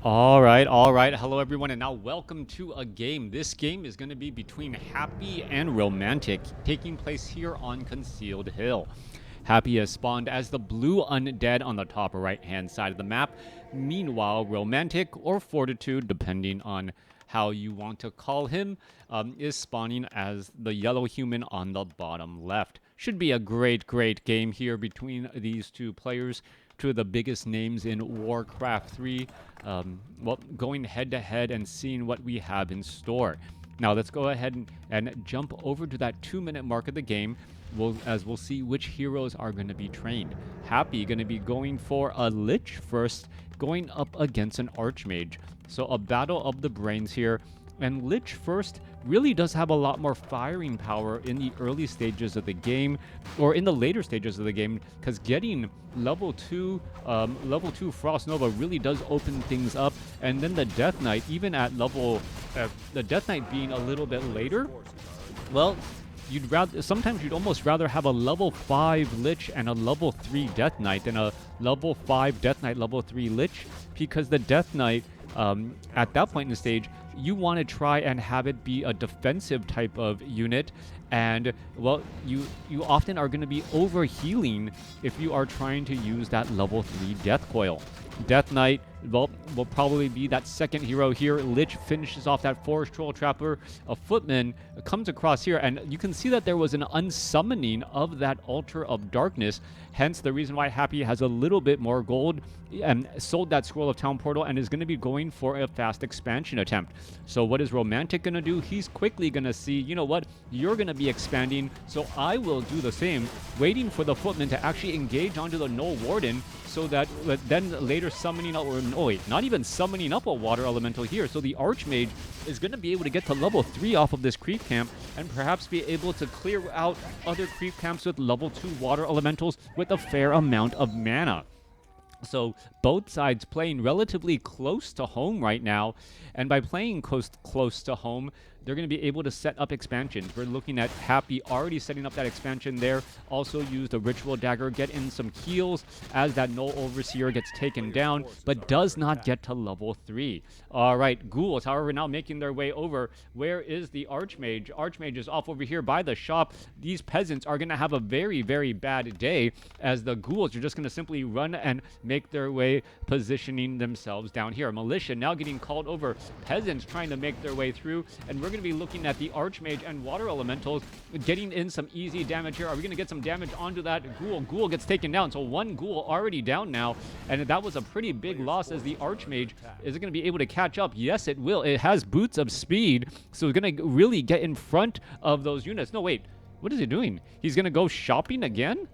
All right, all right. Hello, everyone, and now welcome to a game. This game is going to be between Happy and Romantic, taking place here on Concealed Hill. Happy has spawned as the blue undead on the top right-hand side of the map. Meanwhile, Romantic, or Fortitude, depending on how you want to call him, is spawning as the yellow human on the bottom left. Should be a great game here between these two players. Two of the biggest names in WarCraft 3, well, going head-to-head and seeing what we have in store. Now, let's go ahead and jump over to that 2-minute mark of the game, as we'll see which heroes are going to be trained. Happy going to be going for a Lich first, going up against an Archmage. So a battle of the brains here. And Lich first really does have a lot more firing power in the early stages of the game, or in the later stages of the game, because getting level 2 Frost Nova really does open things up. And then the Death Knight, even at level, the Death Knight being a little bit later, well, sometimes you'd almost rather have a level 5 Lich and a level 3 Death Knight than a level 5 Death Knight, level 3 Lich, because the Death Knight, at that point in the stage, you want to try and have it be a defensive type of unit, and well, you often are going to be overhealing if you are trying to use that level 3 Death Coil. Death Knight, well, will probably be that second hero here. Lich finishes off that Forest Troll Trapper. A Footman comes across here, and you can see that there was an unsummoning of that Altar of Darkness, hence the reason why Happy has a little bit more gold and sold that Scroll of Town Portal and is going to be going for a fast expansion attempt. So what is Romantic going to do? He's quickly going to see, you know what, you're going to be expanding, so I will do the same, waiting for the Footman to actually engage onto the Null Warden, so that then later summoning up, or no, wait, not even summoning up a water elemental here. So the Archmage is going to be able to get to level 3 off of this creep camp and perhaps be able to clear out other creep camps with level 2 water elementals with a fair amount of mana. So both sides playing relatively close to home right now, and by playing close to home, they're going to be able to set up expansions. We're looking at Happy already setting up that expansion there. Also use the Ritual Dagger, get in some heals as that Null Overseer gets taken down, but does not get to level 3. All right, Ghouls, however, now making their way over. Where is the Archmage? Archmage is off over here by the shop. These peasants are going to have a very bad day, as the Ghouls are just going to simply run and make their way, positioning themselves down here. Militia now getting called over. Peasants trying to make their way through, and we're going to be looking at the Archmage and Water Elementals getting in some easy damage here. Are we going to get some damage onto that Ghoul? Ghoul gets taken down, so one Ghoul already down now, and that was a pretty big loss, as the Archmage is going to be able to catch up. Yes, it will. It has boots of speed, so it's going to really get in front of those units. No, wait. What is he doing? He's going to go shopping again?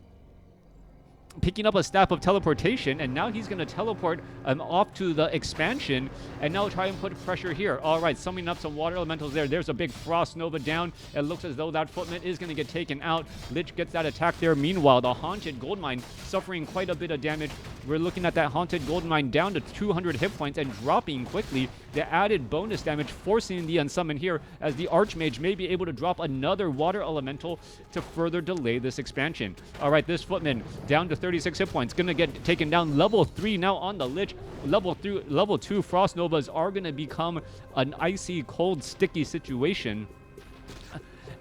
Picking up a Staff of Teleportation, and now he's going to teleport off to the expansion, and now try and put pressure here. All right, summoning up some water elementals there. There's a big Frost Nova down. It looks as though that Footman is going to get taken out. Lich gets that attack there. Meanwhile, the Haunted Goldmine suffering quite a bit of damage. We're looking at that Haunted Goldmine down to 200 hit points and dropping quickly. The added bonus damage forcing the unsummon here, as the Archmage may be able to drop another water elemental to further delay this expansion. All right, this Footman down to 36 hit points, gonna get taken down. Level 3 now on the Lich. Level 2 Frost Novas are gonna become an icy cold sticky situation,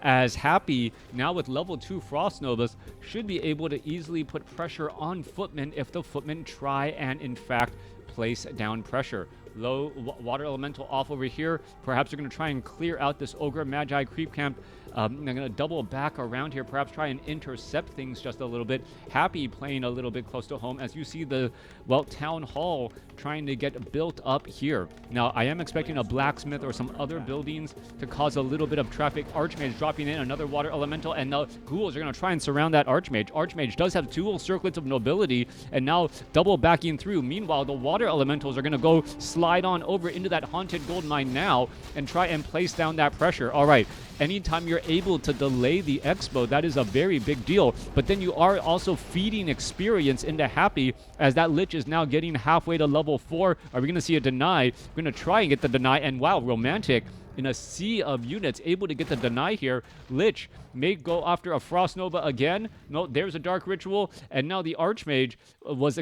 as Happy now with level 2 Frost Novas should be able to easily put pressure on Footman if the Footman try and in fact place down pressure. Low water elemental off over here. Perhaps they're going to try and clear out this Ogre Magi creep camp. They're going to double back around here, perhaps try and intercept things just a little bit. Happy playing a little bit close to home, as you see the, well, Town Hall trying to get built up here. Now, I am expecting a blacksmith or some other buildings to cause a little bit of traffic. Archmage dropping in another water elemental, and now Ghouls are going to try and surround that Archmage. Archmage does have dual circlets of nobility, and now double backing through. Meanwhile, the water elementals are going to go slide on over into that Haunted Goldmine now and try and place down that pressure. All right, Anytime you're able to delay the expo, that is a very big deal. But then you are also feeding experience into Happy, as that Lich is now getting halfway to level 4. Are we going to see a deny? We're going to try and get the deny, and wow, Romantic in a sea of units able to get the deny here. Lich may go after a Frost Nova again. No, there's a Dark Ritual, and now the Archmage was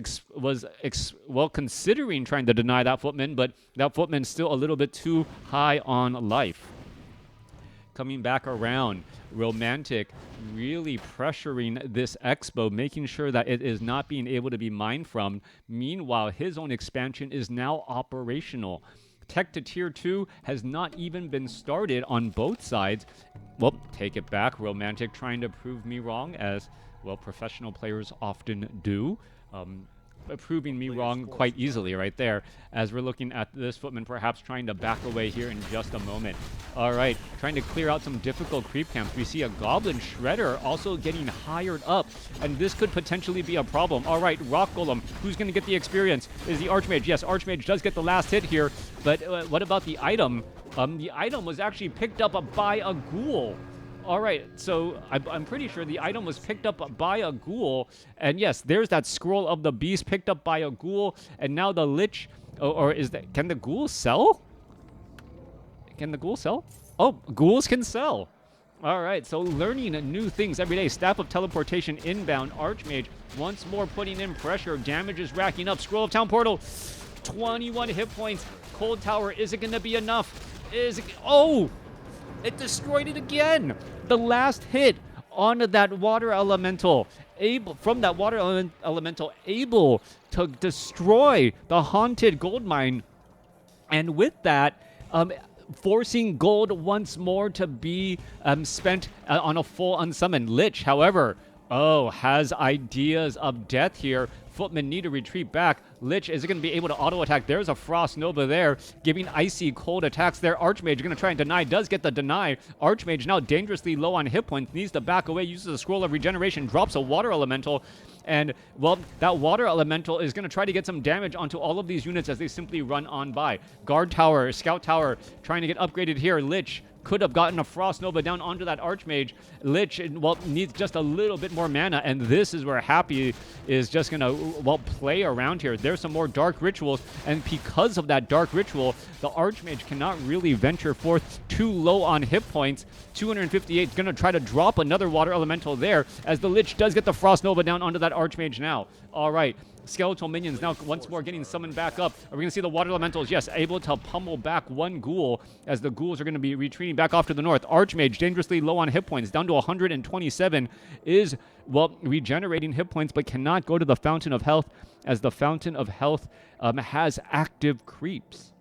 considering trying to deny that Footman, but that Footman's still a little bit too high on life. Coming back around, Romantic really pressuring this expo, making sure that it is not being able to be mined from. Meanwhile, his own expansion is now operational. Tech to tier 2 has not even been started on both sides. Well, take it back. Romantic trying to prove me wrong, as, well, professional players often do. Proving me wrong quite easily right there, as we're looking at this Footman perhaps trying to back away here in just a moment. All right, trying to clear out some difficult creep camps. We see a Goblin Shredder also getting hired up, and this could potentially be a problem. All right, Rock Golem, who's going to get the experience? Is the Archmage? Yes, Archmage does get the last hit here, but what about the item? The item was actually picked up by a Ghoul. All right, so I'm pretty sure the item was picked up by a Ghoul. And yes, there's that Scroll of the Beast picked up by a Ghoul. And now the Lich, or is that, can the Ghoul sell? Can the Ghoul sell? Oh, Ghouls can sell. All right, so learning new things every day. Staff of Teleportation inbound. Archmage once more putting in pressure. Damage is racking up. Scroll of Town Portal, 21 hit points. Cold Tower, is it going to be enough? Is it? Oh! It destroyed it again. The last hit on that water elemental, able to destroy the haunted gold mine, and with that, forcing gold once more to be spent on a full unsummon. Lich, however, has ideas of death here. Footmen need to retreat back. Lich is going to be able to auto-attack. There's a Frost Nova there, giving icy cold attacks there. Archmage going to try and deny. Does get the deny. Archmage now dangerously low on hit points. Needs to back away. Uses a Scroll of Regeneration. Drops a Water Elemental. And, well, that Water Elemental is going to try to get some damage onto all of these units as they simply run on by. Guard Tower, Scout Tower, trying to get upgraded here. Lich could have gotten a Frost Nova down onto that Archmage. Lich, well, needs just a little bit more mana, and this is where Happy is just going to, well, play around here. There's some more Dark Rituals, and because of that Dark Ritual, the Archmage cannot really venture forth too low on hit points. 258 is going to try to drop another Water Elemental there, as the Lich does get the Frost Nova down onto that Archmage now. All right. Skeletal minions now once more getting summoned back up. Are we going to see the Water Elementals? Yes, able to pummel back one Ghoul, as the Ghouls are going to be retreating back off to the north. Archmage, dangerously low on hit points, down to 127, is, well, regenerating hit points, but cannot go to the Fountain of Health, as the Fountain of Health has active creeps.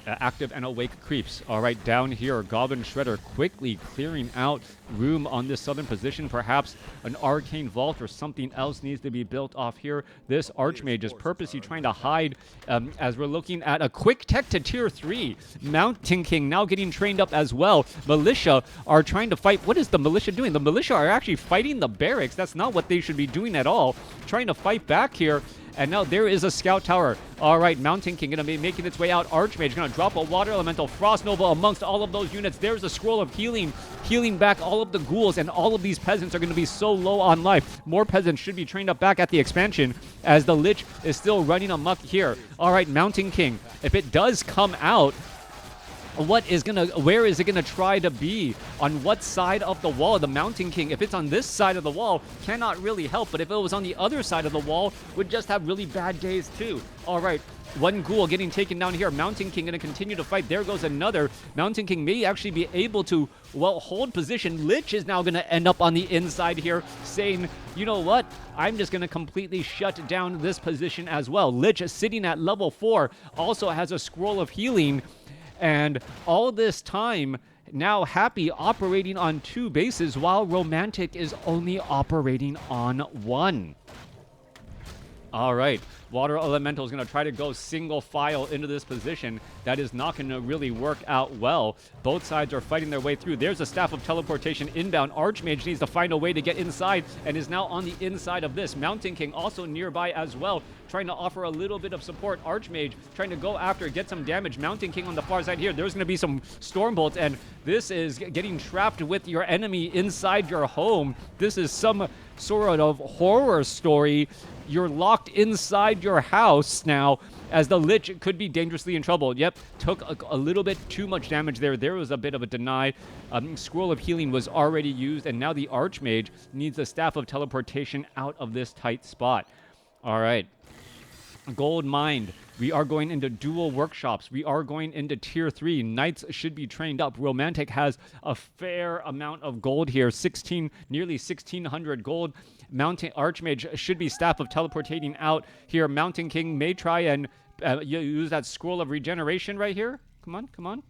Active and awake creeps. All right, down here, Goblin Shredder quickly clearing out room on this southern position. Perhaps an arcane vault or something else needs to be built off here. This Archmage is purposely trying to hide, as we're looking at a quick tech to tier 3. Mountain King now getting trained up as well. Militia are trying to fight. What is the Militia doing? The Militia are actually fighting the barracks. That's not what they should be doing at all. Trying to fight back here. And now there is a Scout Tower. All right, Mountain King going to be making its way out. Archmage going to drop a Water Elemental. Frost Nova amongst all of those units. There's a Scroll of Healing, healing back all of the Ghouls, and all of these peasants are going to be so low on life. More peasants should be trained up back at the expansion, as the Lich is still running amok here. All right, Mountain King, if it does come out, where is it gonna try to be? On what side of the wall? The Mountain King, if it's on this side of the wall, cannot really help, but if it was on the other side of the wall, would just have really bad days too. All right, one Ghoul getting taken down here. Mountain King gonna continue to fight. There goes another. Mountain King may actually be able to, well, hold position. Lich is now gonna end up on the inside here, saying, you know what? I'm just gonna completely shut down this position as well. Lich sitting at level 4 also has a Scroll of Healing. And all this time, now Happy operating on 2 bases, while Romantic is only operating on 1. All right, Water Elemental is going to try to go single file into this position. That is not going to really work out well. Both sides are fighting their way through. There's a Staff of Teleportation inbound. Archmage needs to find a way to get inside and is now on the inside of this. Mountain King also nearby as well, trying to offer a little bit of support. Archmage trying to go after, get some damage. Mountain King on the far side here. There's going to be some Storm Bolts, and this is getting trapped with your enemy inside your home. This is some sort of horror story. You're locked inside your house now, as the Lich could be dangerously in trouble. Yep, took a little bit too much damage there. There was a bit of a deny. Scroll of Healing was already used, and now the Archmage needs the Staff of Teleportation out of this tight spot. All right. Gold mined. We are going into dual workshops. We are going into tier 3. Knights should be trained up. Romantic has a fair amount of gold here. Nearly 1,600 gold. Mountain Archmage should be Staff of Teleportating out here. Mountain King may try and use that Scroll of Regeneration right here. Come on, come on.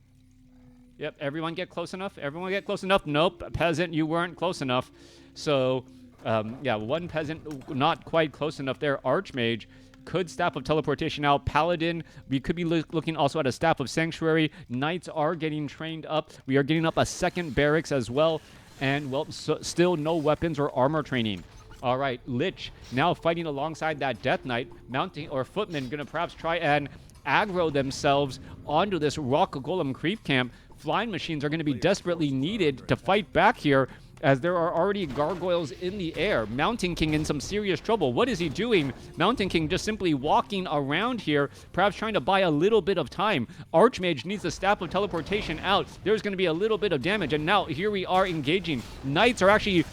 Yep, everyone get close enough. Everyone get close enough. Nope, Peasant, you weren't close enough. So, yeah, one Peasant not quite close enough there. Archmage could Staff of Teleportation out. Paladin, we could be looking also at a Staff of Sanctuary. Knights are getting trained up. We are getting up a second barracks as well. And, well, still no weapons or armor training. All right, Lich now fighting alongside that Death Knight. Mounting or Footman going to perhaps try and aggro themselves onto this Rock Golem creep camp. Flying machines are going to be desperately needed to fight back here, as there are already gargoyles in the air. Mountain King in some serious trouble. What is he doing? Mountain King just simply walking around here, perhaps trying to buy a little bit of time. Archmage needs the Staff of Teleportation out. There's going to be a little bit of damage, and now here we are engaging. Knights are actually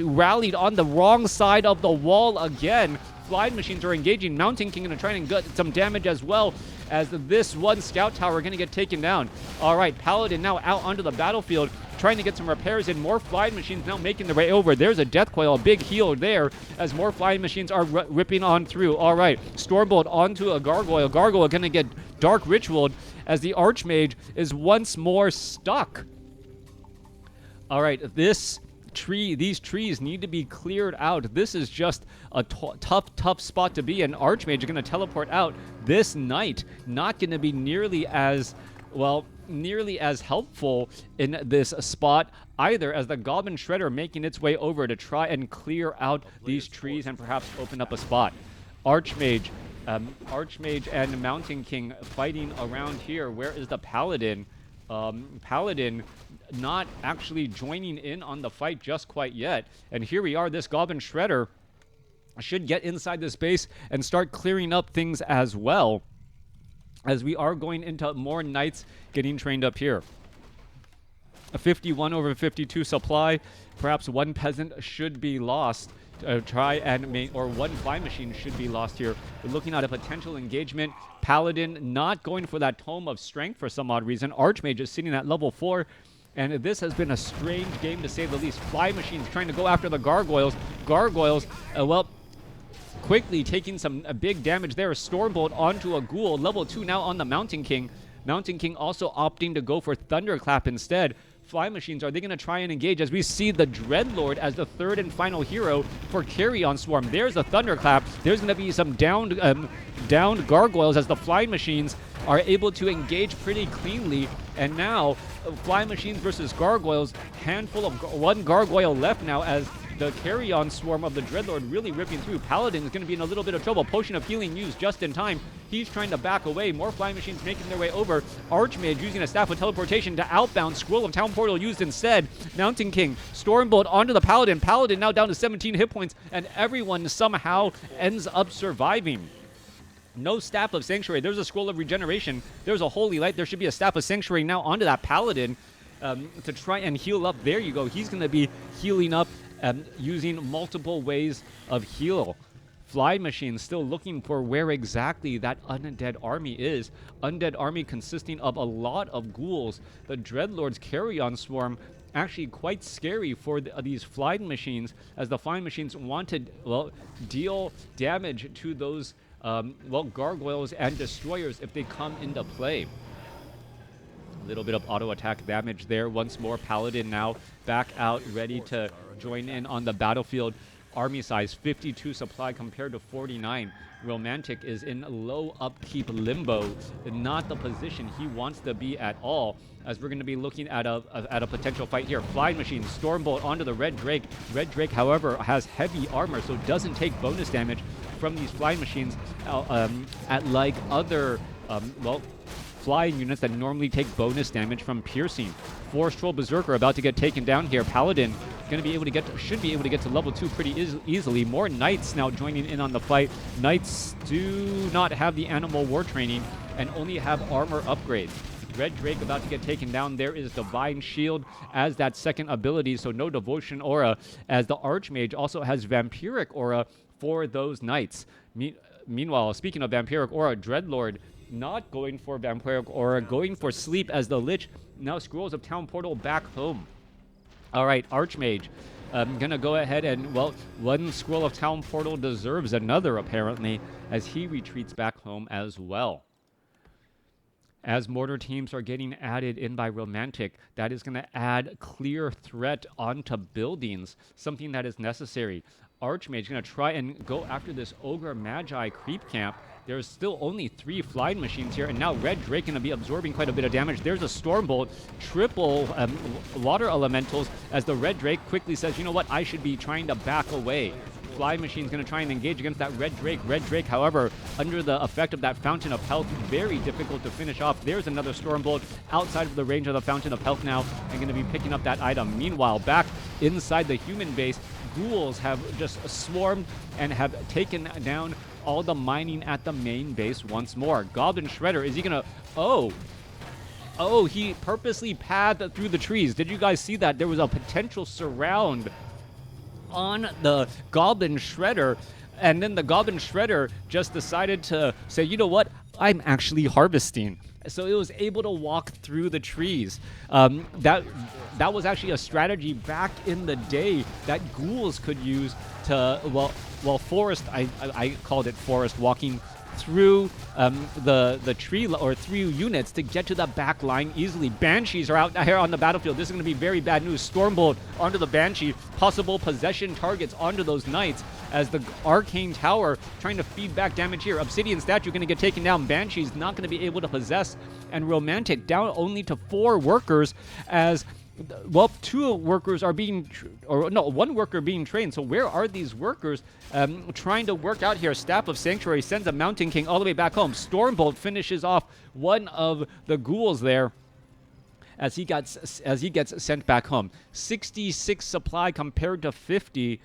rallied on the wrong side of the wall again. Flying machines are engaging. Mountain King going to try and get some damage as well, as this one scout tower going to get taken down. All right, Paladin now out onto the battlefield, trying to get some repairs in. More flying machines now making their way over. There's a Death Coil, a big heal there, as more flying machines are ripping on through. All right, Stormbolt onto a Gargoyle. Gargoyle going to get Dark Ritualed, as the Archmage is once more stuck. All right, these trees need to be cleared out. This is just a tough spot to be in. Archmage is going to teleport out. This Knight not going to be nearly as helpful in this spot either, as the Goblin Shredder making its way over to try and clear out these trees and perhaps open up a spot. Archmage and Mountain King fighting around here. Where is the Paladin? Paladin not actually joining in on the fight just quite yet. And here we are, this Goblin Shredder should get inside this base and start clearing up things as well, as we are going into more Knights getting trained up here. A 51 over 52 supply. Perhaps one Peasant should be lost. Or one Flying Machine should be lost here. We're looking at a potential engagement. Paladin not going for that Tome of Strength for some odd reason. Archmage is sitting at level 4. And this has been a strange game, to say the least. Fly machines trying to go after the gargoyles. Gargoyles, well, quickly taking some big damage there. Stormbolt onto a ghoul. Level 2 now on the Mountain King. Mountain King also opting to go for Thunderclap instead. Fly machines, are they going to try and engage, as we see the Dreadlord as the third and final hero for Carrion Swarm? There's a Thunderclap. There's going to be some downed gargoyles, as the flying machines are able to engage pretty cleanly. And now, flying machines versus gargoyles, handful of one gargoyle left now, as the Carrion Swarm of the Dreadlord really ripping through. Paladin is going to be in a little bit of trouble. Potion of Healing used just in time. He's trying to back away. More flying machines making their way over. Archmage using a Staff of Teleportation to outbound. Scroll of Town Portal used instead. Mountain King, Stormbolt onto the Paladin. Paladin now down to 17 hit points, and everyone somehow ends up surviving. No Staff of Sanctuary. There's a Scroll of Regeneration. There's a Holy Light. There should be a Staff of Sanctuary now onto that Paladin to try and heal up. There you go. He's going to be healing up using multiple ways of heal. Fly Machine still looking for where exactly that undead army is. Undead army consisting of a lot of ghouls. The Dreadlord's Carrion Swarm actually quite scary for these flying machines, as the flying machines want to, well, deal damage to those gargoyles and destroyers if they come into play. A little bit of auto attack damage there. Once more, Paladin now back out, ready to join in on the battlefield. army size, 52 supply compared to 49. Romantic is in low upkeep limbo, not the position he wants to be at all, as we're going to be looking at a potential fight here. Flying machine, Stormbolt onto the Red Drake. Red Drake, however, has heavy armor, so doesn't take bonus damage from these flying machines at like other, flying units that normally take bonus damage from piercing. Force Troll Berserker about to get taken down here. Paladin should be able to get to level 2 pretty easily. More Knights now joining in on the fight. Knights do not have the animal war training and only have armor upgrades. Red Drake about to get taken down. There is Divine Shield as that second ability, so no Devotion Aura, as the Archmage also has Vampiric Aura for those Knights. Meanwhile, speaking of Vampiric Aura, Dreadlord not going for Vampiric Aura, going for Sleep, as the Lich now Scrolls of Town Portal back home. All right, Archmage, gonna go ahead and, well, one Scroll of Town Portal deserves another, apparently, as he retreats back home as well. As mortar teams are getting added in by Romantic, that is going to add clear threat onto buildings, something that is necessary. Archmage going to try and go after this Ogre Magi creep camp. There's still only 3 flying machines here, and now Red Drake going to be absorbing quite a bit of damage. There's a Stormbolt, triple water elementals, as the Red Drake quickly says, you know what, I should be trying to back away. Fly Machine's going to try and engage against that Red Drake. Red Drake, however, under the effect of that Fountain of Health, very difficult to finish off. There's another Stormbolt outside of the range of the Fountain of Health now, and going to be picking up that item. Meanwhile, back inside the human base, ghouls have just swarmed and have taken down all the mining at the main base once more. Goblin Shredder, is he going to... Oh, he purposely pathed through the trees. Did you guys see that? There was a potential surround on the Goblin Shredder, and then the Goblin Shredder just decided to say, you know what, I'm actually harvesting. So it was able to walk through the trees. That was actually a strategy back in the day that ghouls could use to, well, forest, I called it forest walking through the tree or through units to get to the back line easily. Banshees are out here on the battlefield. This is going to be very bad news. Stormbolt onto the Banshee. Possible possession targets onto those Knights as the Arcane Tower trying to feed back damage here. Obsidian Statue going to get taken down. Banshee's not going to be able to possess. And Romantic down only to 4 workers as... Well, 2 workers are being, one worker being trained. So where are these workers trying to work out here? Staff of Sanctuary sends a Mountain King all the way back home. Stormbolt finishes off one of the ghouls there as he gets sent back home. 66 supply compared to 50.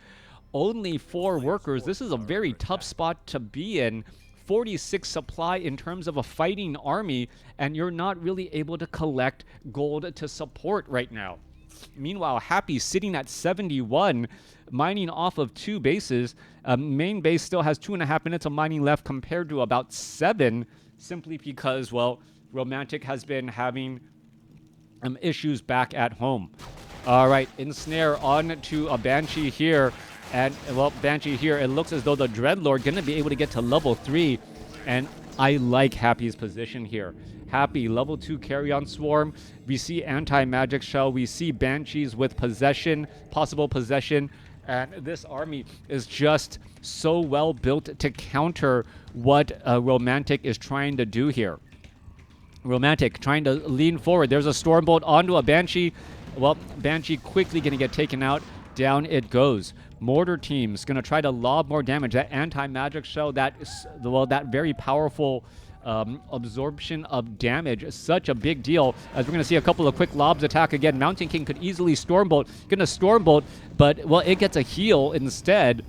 Only 4 workers. This is a very tough spot to be in. 46 supply in terms of a fighting army, and you're not really able to collect gold to support right now. Meanwhile, Happy sitting at 71, mining off of 2 bases. Main base still has 2.5 minutes of mining left compared to about 7, simply because, well, Romantic has been having issues back at home. All right, Ensnare on to a Banshee here. And, well, Banshee here, it looks as though the Dreadlord going to be able to get to level 3. And I like Happy's position here. Happy, level 2 Carrion Swarm. We see Anti-Magic Shell. We see Banshees with possession, possible possession. And this army is just so well built to counter what Romantic is trying to do here. Romantic trying to lean forward. There's a Stormbolt onto a Banshee. Well, Banshee quickly going to get taken out. Down it goes. Mortar team's going to try to lob more damage. That anti-magic shell, that very powerful absorption of damage is such a big deal, as we're going to see a couple of quick lobs attack again. Mountain King could easily Stormbolt. Going to Stormbolt, but, well, it gets a heal instead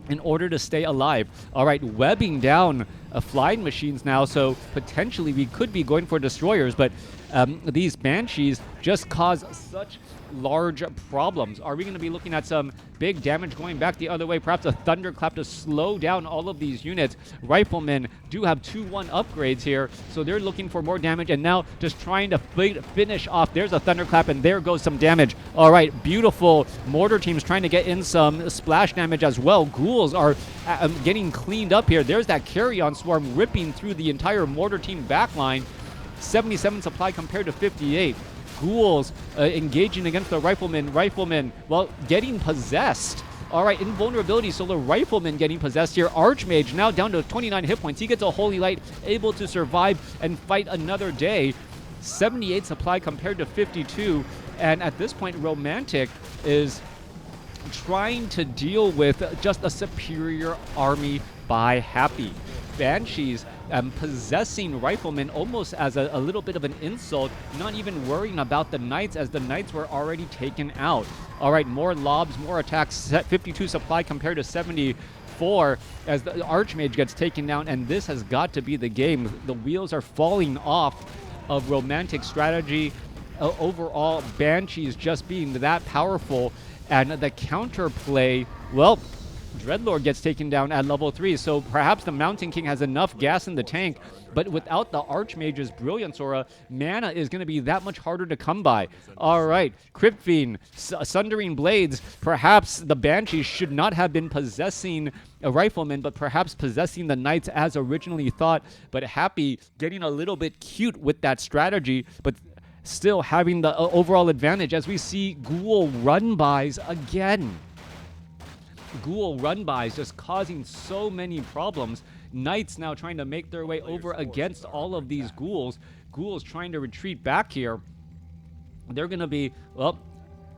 in order to stay alive. All right, webbing down flying machines now, so potentially we could be going for destroyers, but these Banshees just cause such large problems. Are we going to be looking at some big damage going back the other way? Perhaps a Thunderclap to slow down all of these units. Riflemen do have 2-1 upgrades here, so they're looking for more damage, and now just trying to finish off. There's a Thunderclap, and there goes some damage. All right, beautiful. Mortar teams trying to get in some splash damage as well. Ghouls are getting cleaned up here. There's that Carrion Swarm ripping through the entire mortar team backline. 77 supply compared to 58. Ghouls engaging against the Riflemen. Riflemen, well, getting possessed. All right, invulnerability, so the Rifleman getting possessed here. Archmage now down to 29 hit points. He gets a Holy Light, able to survive and fight another day. 78 supply compared to 52. And at this point, Romantic is trying to deal with just a superior army by Happy. Banshees possessing Riflemen almost as a little bit of an insult, not even worrying about the Knights as the Knights were already taken out. All right, more lobs, more attacks, 52 supply compared to 74 as the Archmage gets taken down, and this has got to be the game. The wheels are falling off of Romantic strategy. Overall, Banshees just being that powerful, and the counterplay, well, Dreadlord gets taken down at level 3, so perhaps the Mountain King has enough gas in the tank, but without the Archmage's Brilliance Aura, mana is going to be that much harder to come by. All right, Crypt Fiend, Sundering Blades, perhaps the Banshees should not have been possessing a Rifleman, but perhaps possessing the Knights as originally thought, but Happy getting a little bit cute with that strategy, but still having the overall advantage as we see Ghoul run-bys again. Ghoul run-bys just causing so many problems. Knights now trying to make their way over against all of these Ghouls. Ghouls trying to retreat back here. They're going to be, well,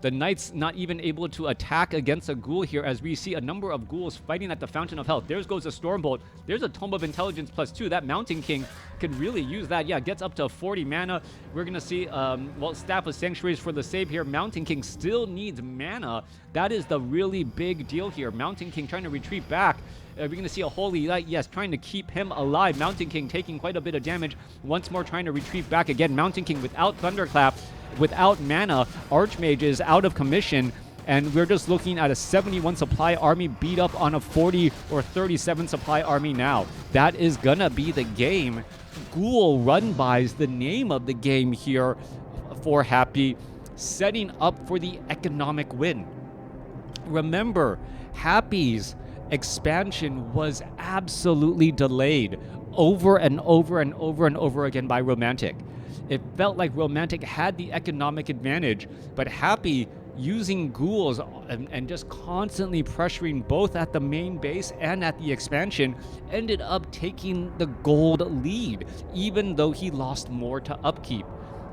the Knights not even able to attack against a Ghoul here as we see a number of Ghouls fighting at the Fountain of Health. There goes a Stormbolt. There's a Tome of Intelligence +2. That Mountain King can really use that. Yeah, gets up to 40 mana. We're going to see, well, Staff of Sanctuaries for the save here. Mountain King still needs mana. That is the really big deal here. Mountain King trying to retreat back. We're going to see a Holy Light, yes, trying to keep him alive. Mountain King taking quite a bit of damage. Once more trying to retreat back again. Mountain King without Thunderclap, without mana. Archmage is out of commission. And we're just looking at a 71 supply army beat up on a 40 or 37 supply army now. That is going to be the game. Ghoul run-bys the name of the game here for Happy, setting up for the economic win. Remember, Happy's expansion was absolutely delayed over and over and over and over again by Romantic. It felt like Romantic had the economic advantage, but Happy using Ghouls and just constantly pressuring both at the main base and at the expansion ended up taking the gold lead, even though he lost more to upkeep.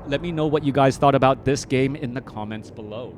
Let me know what you guys thought about this game in the comments below.